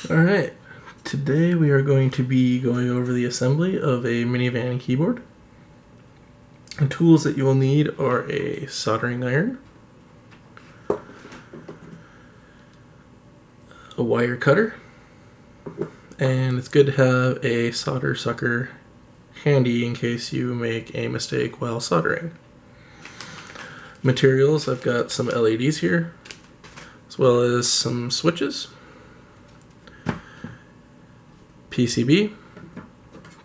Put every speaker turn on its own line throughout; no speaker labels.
Alright, today we are going to be going over the assembly of a MiniVan keyboard. The tools that you will need are a soldering iron, a wire cutter, and it's good to have a solder sucker handy in case you make a mistake while soldering. Materials, I've got some LEDs here, as well as some switches, PCB,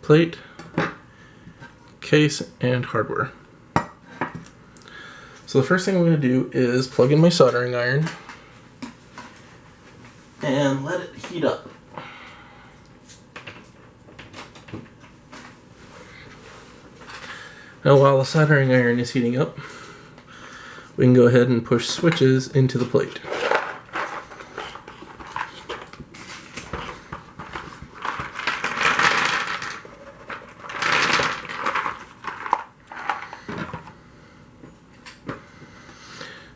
plate, case, and hardware. So the first thing I'm going to do is plug in my soldering iron and let it heat up. Now while the soldering iron is heating up, we can go ahead and push switches into the plate.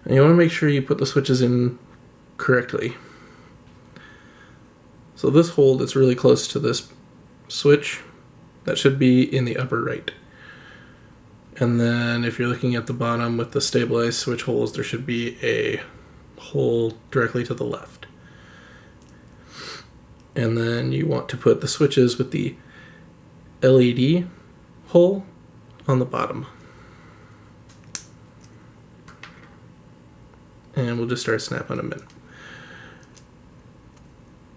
And you want to make sure you put the switches in correctly. So this hole that's really close to this switch, that should be in the upper right. And then if you're looking at the bottom with the stabilized switch holes, there should be a hole directly to the left. And then you want to put the switches with the LED hole on the bottom. And we'll just start snapping them in.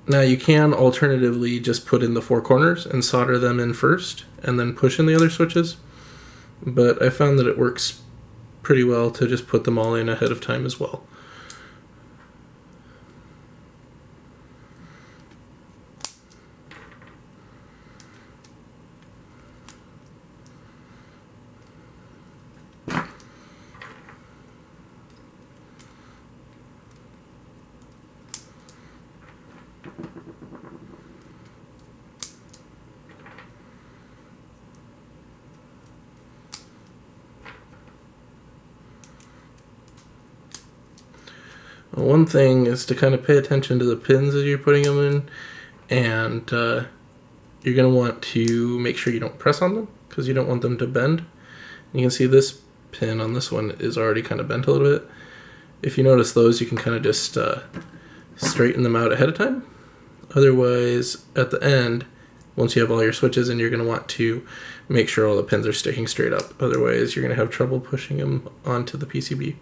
Now you can alternatively just put in the four corners and solder them in first and then push in the other switches, but I found that it works pretty well to just put them all in ahead of time as well. One thing is to kind of pay attention to the pins as you're putting them in, and you're going to want to make sure you don't press on them because you don't want them to bend. You can see this pin on this one is already kind of bent a little bit. If you notice those, you can kind of just straighten them out ahead of time. Otherwise, at the end, once you have all your switches in, you're going to want to make sure all the pins are sticking straight up. Otherwise, you're going to have trouble pushing them onto the PCB.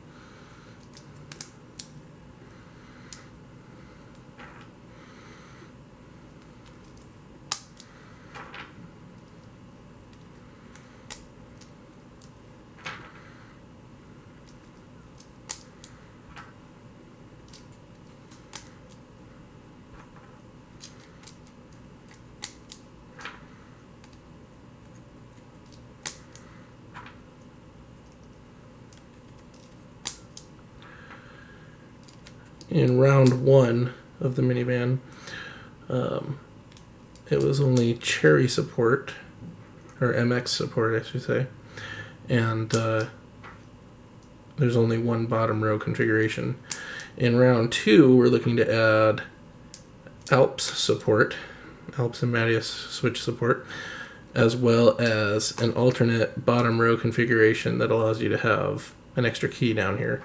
In round one of the MiniVan, it was only cherry support, or MX support, I should say, and there's only one bottom row configuration. In round two, we're looking to add Alps support, Alps and Mattias switch support, as well as an alternate bottom row configuration that allows you to have an extra key down here.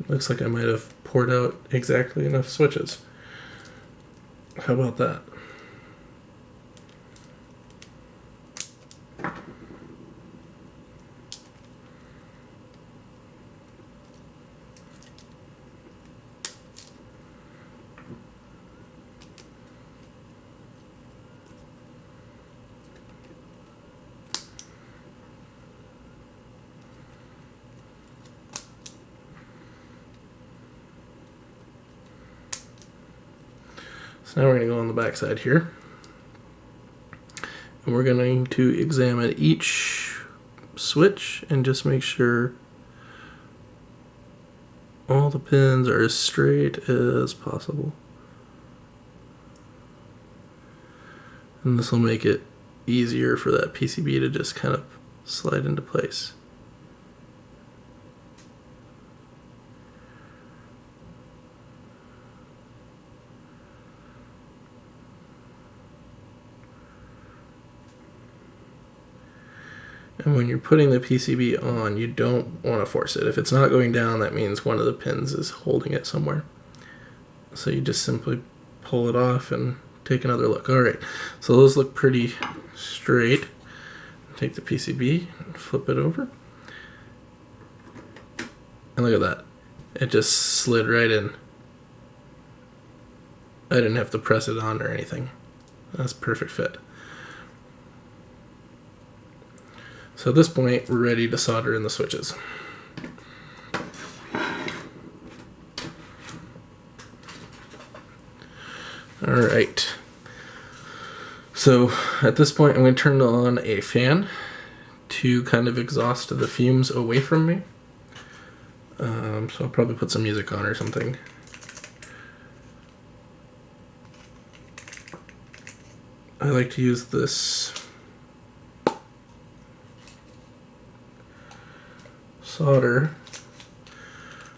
Looks like I might have poured out exactly enough switches. How about that? So now we're going to go on the back side here. And we're going to examine each switch and just make sure all the pins are as straight as possible. And this will make it easier for that PCB to just kind of slide into place. And when you're putting the PCB on, you don't want to force it. If it's not going down, that means one of the pins is holding it somewhere. So you just simply pull it off and take another look. Alright, so those look pretty straight. Take the PCB and flip it over. And look at that. It just slid right in. I didn't have to press it on or anything. That's a perfect fit. So at this point, we're ready to solder in the switches. Alright. So at this point, I'm going to turn on a fan to kind of exhaust the fumes away from me. So I'll probably put some music on or something. I like to use this solder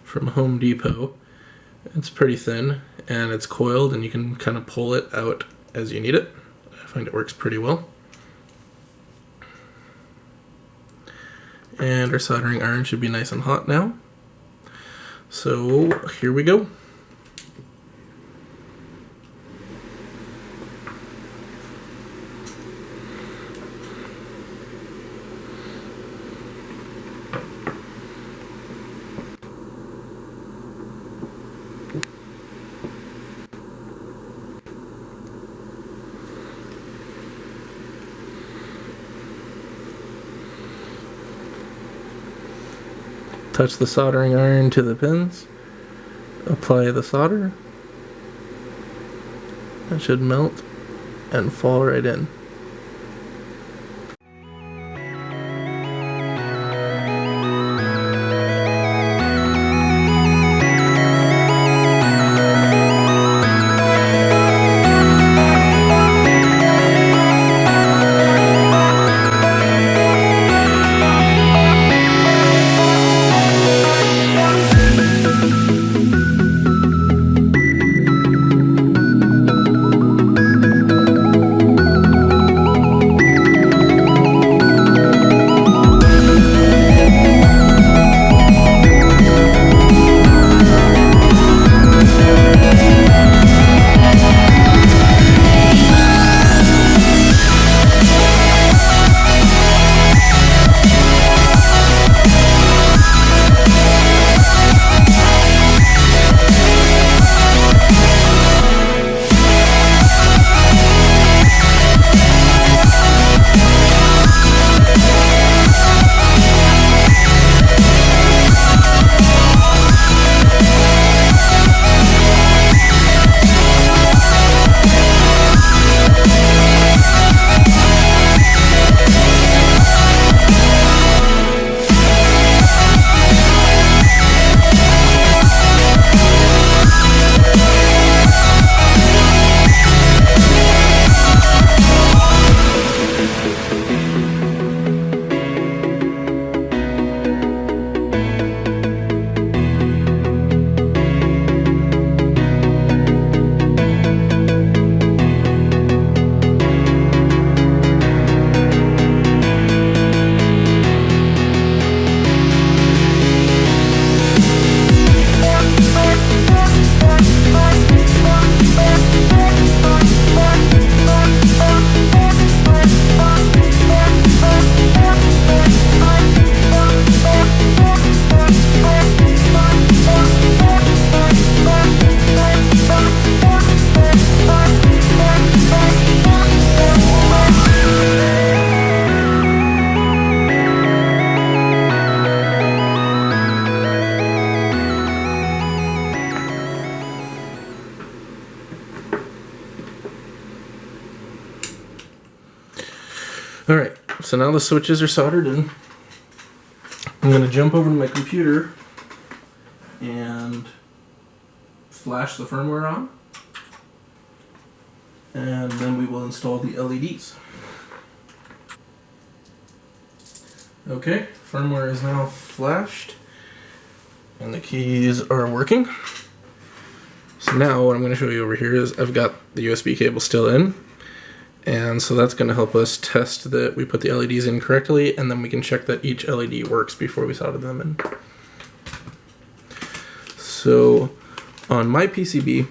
from Home Depot. It's pretty thin and it's coiled and you can kind of pull it out as you need it. I find it works pretty well. And our soldering iron should be nice and hot now. So here we go. Touch the soldering iron to the pins, apply the solder, it should melt and fall right in. Alright, so now the switches are soldered in. I'm going to jump over to my computer and flash the firmware on. And then we will install the LEDs. Okay, firmware is now flashed and the keys are working. So now what I'm going to show you over here is I've got the USB cable still in. And so that's going to help us test that we put the LEDs in correctly, and then we can check that each LED works before we solder them in. So on my PCB,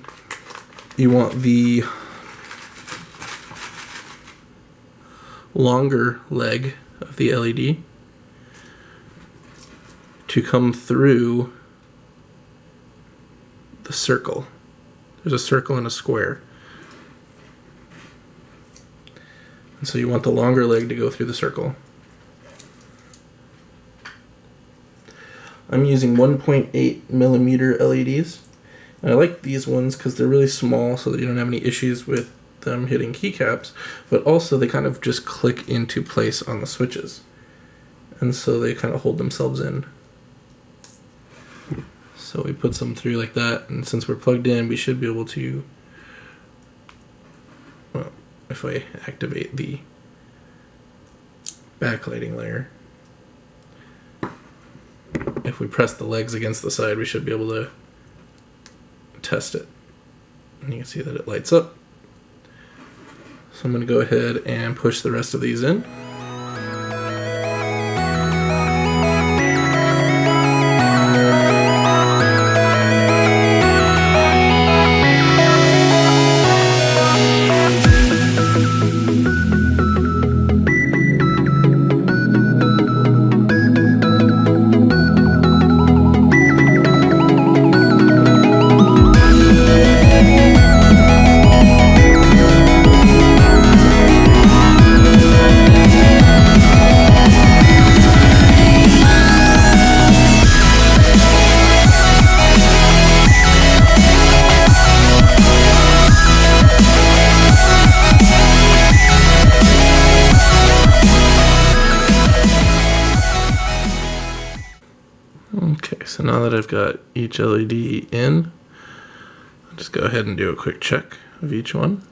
you want the longer leg of the LED to come through the circle. There's a circle and a square. And so you want the longer leg to go through the circle. I'm using 1.8 millimeter LEDs. And I like these ones because they're really small so that you don't have any issues with them hitting keycaps, but also they kind of just click into place on the switches. And so they kind of hold themselves in. So we put some through like that, and since we're plugged in, we should be able to, well, if I activate the backlighting layer, if we press the legs against the side, we should be able to test it. And you can see that it lights up. So I'm going to go ahead and push the rest of these in. Okay, so now that I've got each LED in, I'll just go ahead and do a quick check of each one.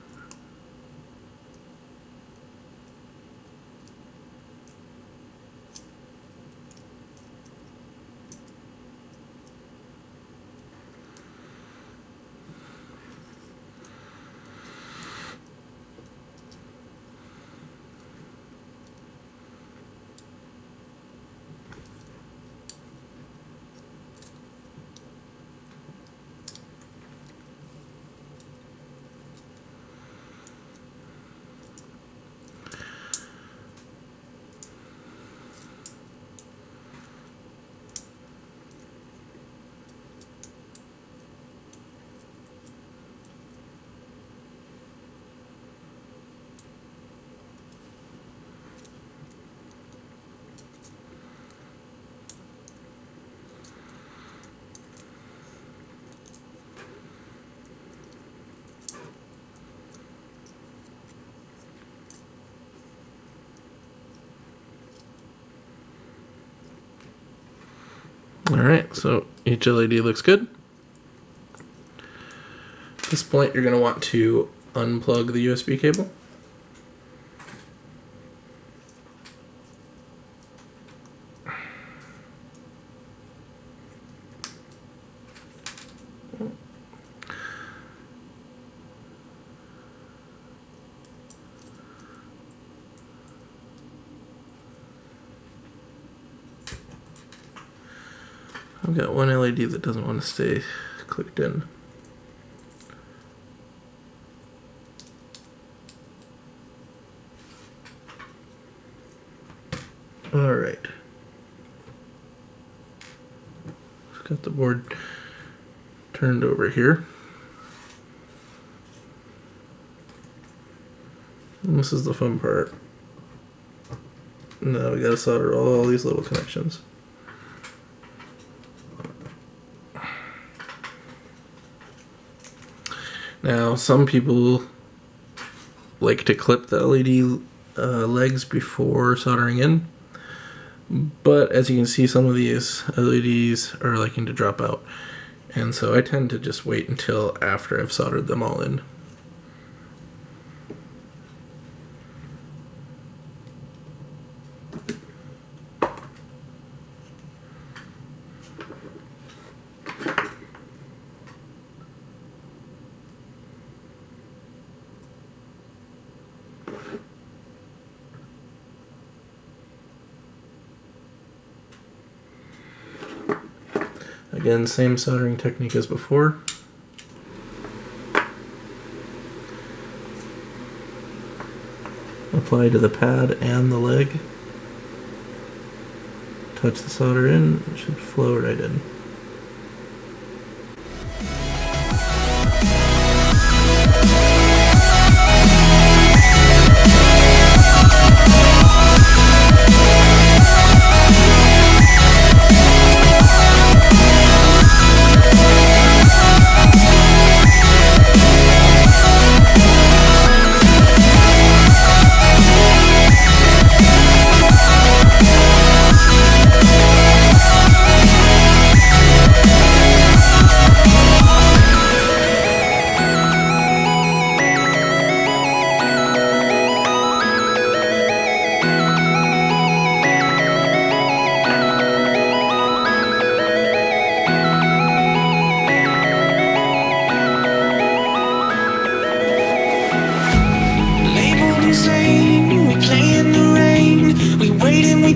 Alright, so each LED looks good. At this point, you're going to want to unplug the USB cable. I've got one LED that doesn't want to stay clicked in. Alright. Got the board turned over here. And this is the fun part. Now we gotta solder all these little connections. Now, some people like to clip the LED legs before soldering in. But as you can see, some of these LEDs are liking to drop out. And so I tend to just wait until after I've soldered them all in. Again, same soldering technique as before. Apply to the pad and the leg. Touch the solder in, it should flow right in.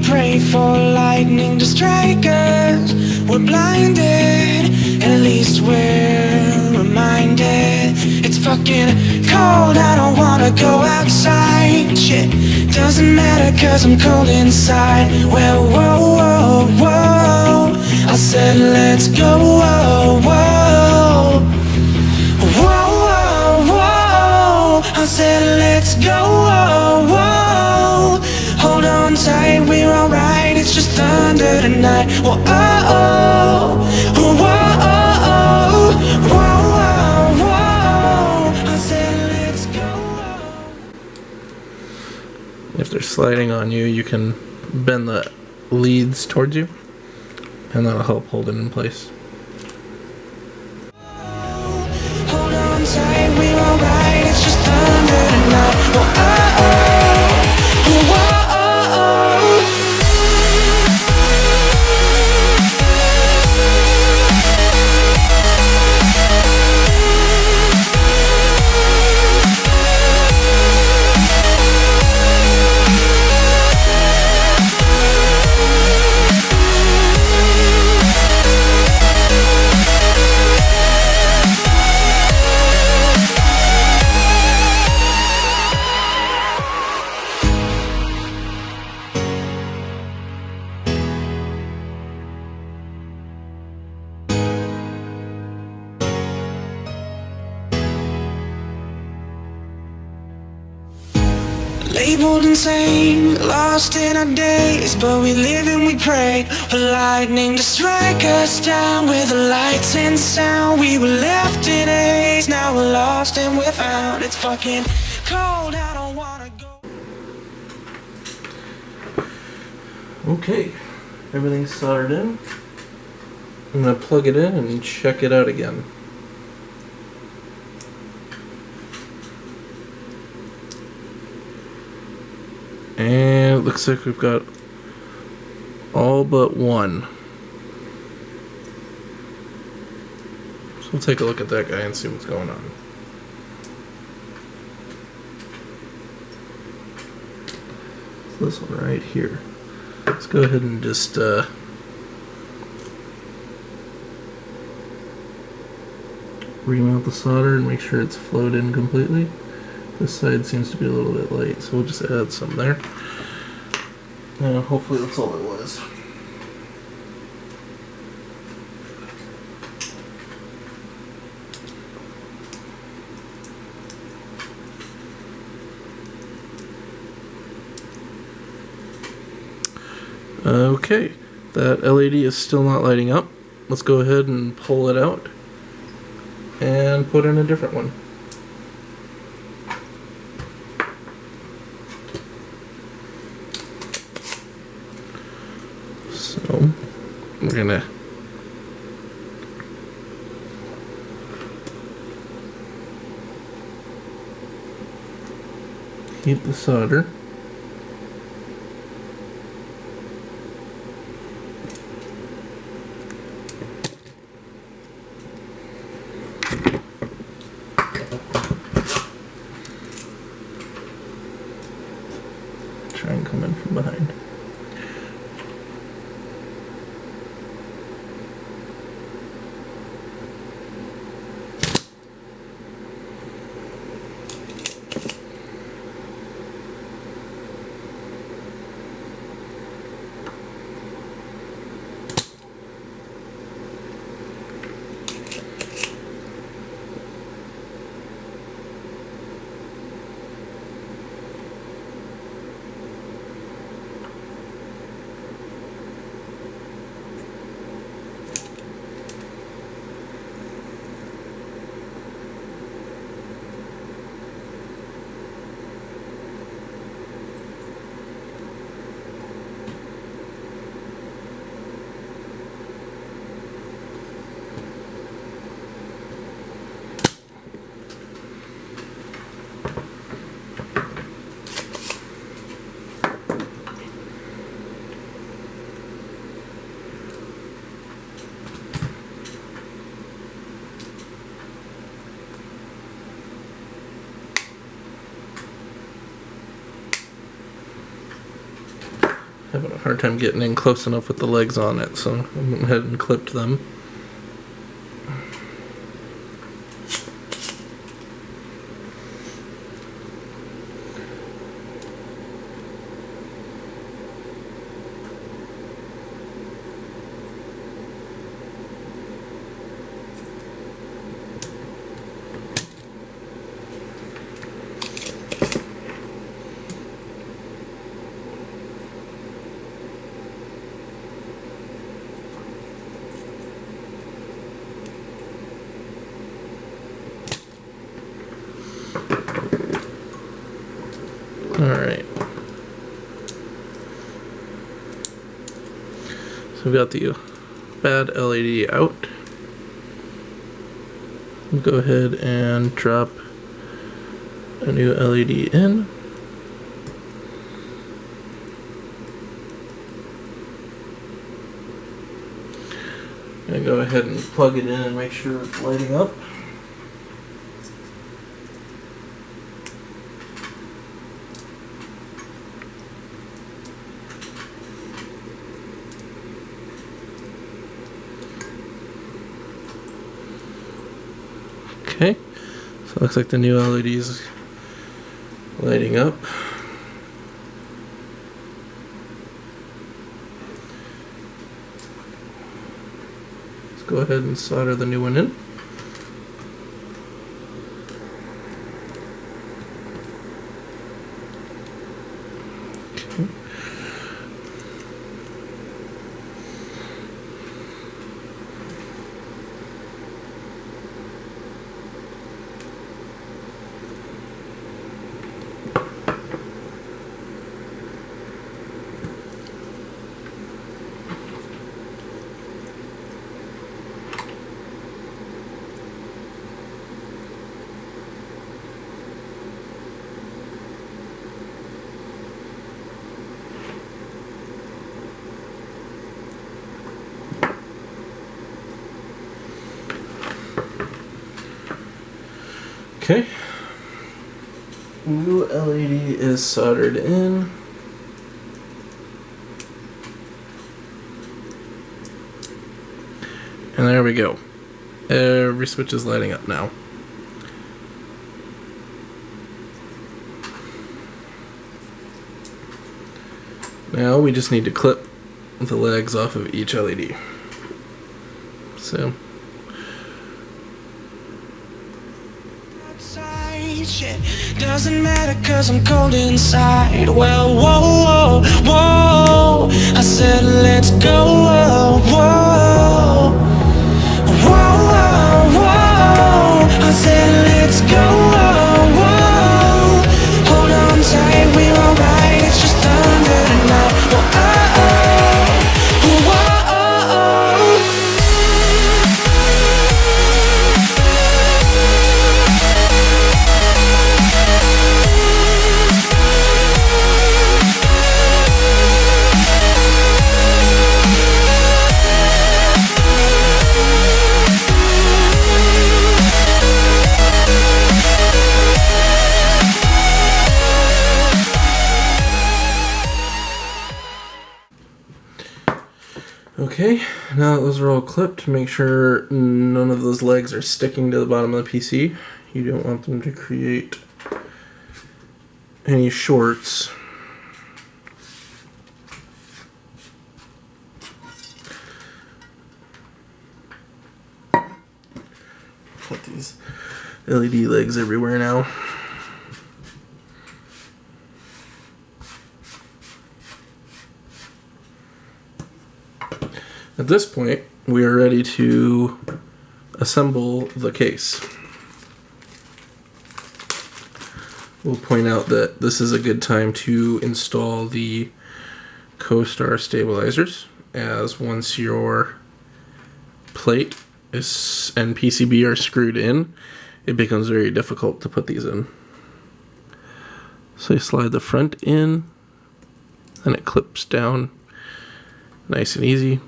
Pray for lightning to strike us. We're blinded, at least we're reminded. It's fucking cold, I don't wanna go outside. Shit, doesn't matter cause I'm cold inside. Well, whoa, whoa, whoa, I said let's go, whoa, whoa. Whoa, whoa, whoa, I said let's go, whoa, whoa. Hold on tight, we're alright, it's just thunder tonight. Whoa, oh, oh, whoa, oh, whoa, whoa, whoa. I said let's go.
If they're sliding on you, you can bend the leads towards you, and that'll help hold it in place.
Hold on tight, we're alright, it's just thunder tonight. Whoa, oh, oh, whoa. Labeled insane, lost in our days, but we live and we pray for lightning to strike us down. With the lights and sound, we were left in haze. Now we're lost and we're found. It's fucking cold, I don't wanna go.
Okay, everything's soldered in. I'm gonna plug it in and check it out again. And it looks like we've got all but one. So we'll take a look at that guy and see what's going on. So this one right here. Let's go ahead and just remount the solder and make sure it's flowed in completely. This side seems to be a little bit light, so we'll just add some there. And hopefully that's all it was. Okay, that LED is still not lighting up. Let's go ahead and pull it out and put in a different one. gonna heat the solder. Try and come in from behind. Having a hard time getting in close enough with the legs on it, so I went ahead and clipped them. Alright. So we've got the bad LED out. We'll go ahead and drop a new LED in. I'm going to go ahead and plug it in and make sure it's lighting up. Okay, so it looks like the new LED is lighting up. Let's go ahead and solder the new one in. Okay. Okay, new LED is soldered in. And there we go. Every switch is lighting up now. Now we just need to clip the legs off of each LED. So
shit doesn't matter cause I'm cold inside. Well, whoa, whoa, whoa, I said let's go, whoa, whoa, whoa, whoa, I said let's go, whoa, whoa, hold on tight, we're alright, it's just thunder tonight. Whoa, whoa, whoa,
Okay, now that those are all clipped, make sure none of those legs are sticking to the bottom of the PC. You don't want them to create any shorts. Got these LED legs everywhere now. At this point, we are ready to assemble the case. We'll point out that this is a good time to install the CoStar stabilizers, as once your plate and PCB are screwed in, it becomes very difficult to put these in. So you slide the front in, and it clips down nice and easy.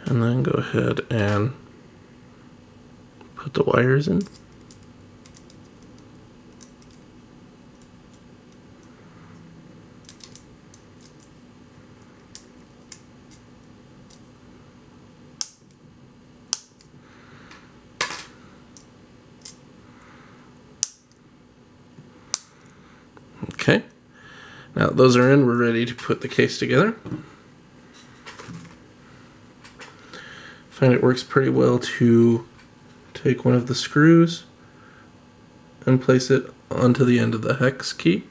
And then go ahead and put the wires in. Okay, now that those are in, we're ready to put the case together. Find it works pretty well to take one of the screws and place it onto the end of the hex key.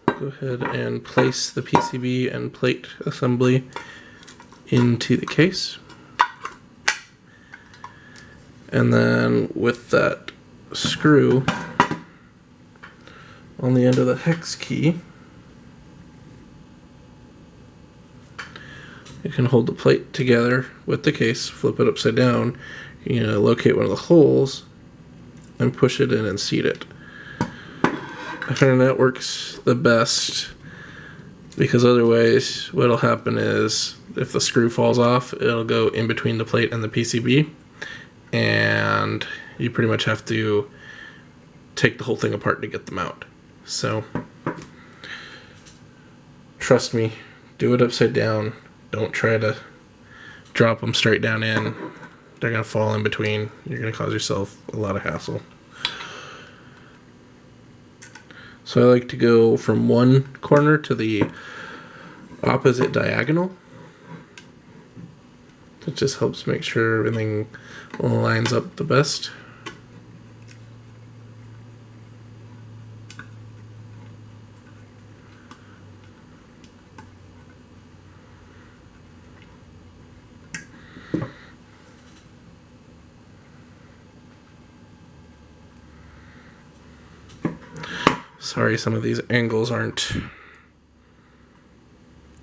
Go ahead and place the PCB and plate assembly into the case. And then with that screw on the end of the hex key, you can hold the plate together with the case, flip it upside down, locate one of the holes, and push it in and seat it. I find that works the best, because otherwise what'll happen is if the screw falls off, it'll go in between the plate and the PCB, and you pretty much have to take the whole thing apart to get them out. So trust me, do it upside down. Don't try to drop them straight down in. They're going to fall in between. You're going to cause yourself a lot of hassle. So I like to go from one corner to the opposite diagonal. It just helps make sure everything lines up the best. Sorry, some of these angles aren't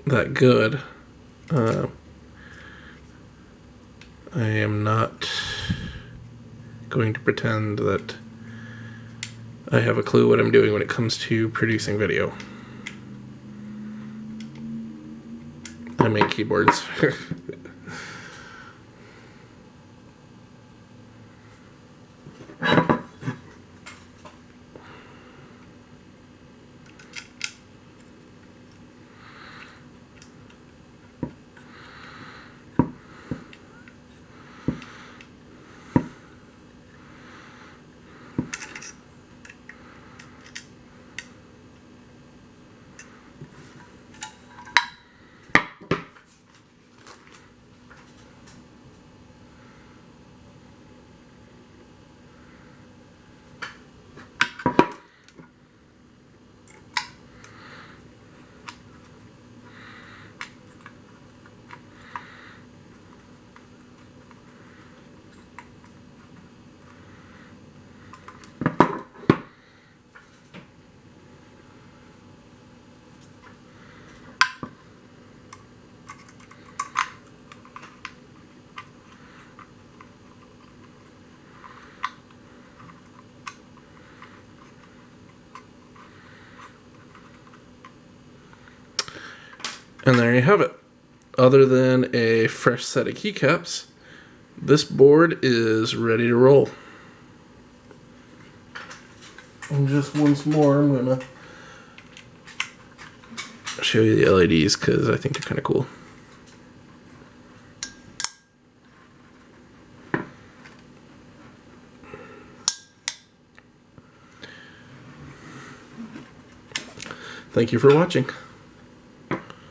that good. I am not going to pretend that I have a clue what I'm doing when it comes to producing video. I make keyboards. And there you have it. Other than a fresh set of keycaps, this board is ready to roll. And just once more, I'm going to show you the LEDs because I think they're kind of cool. Thank you for watching.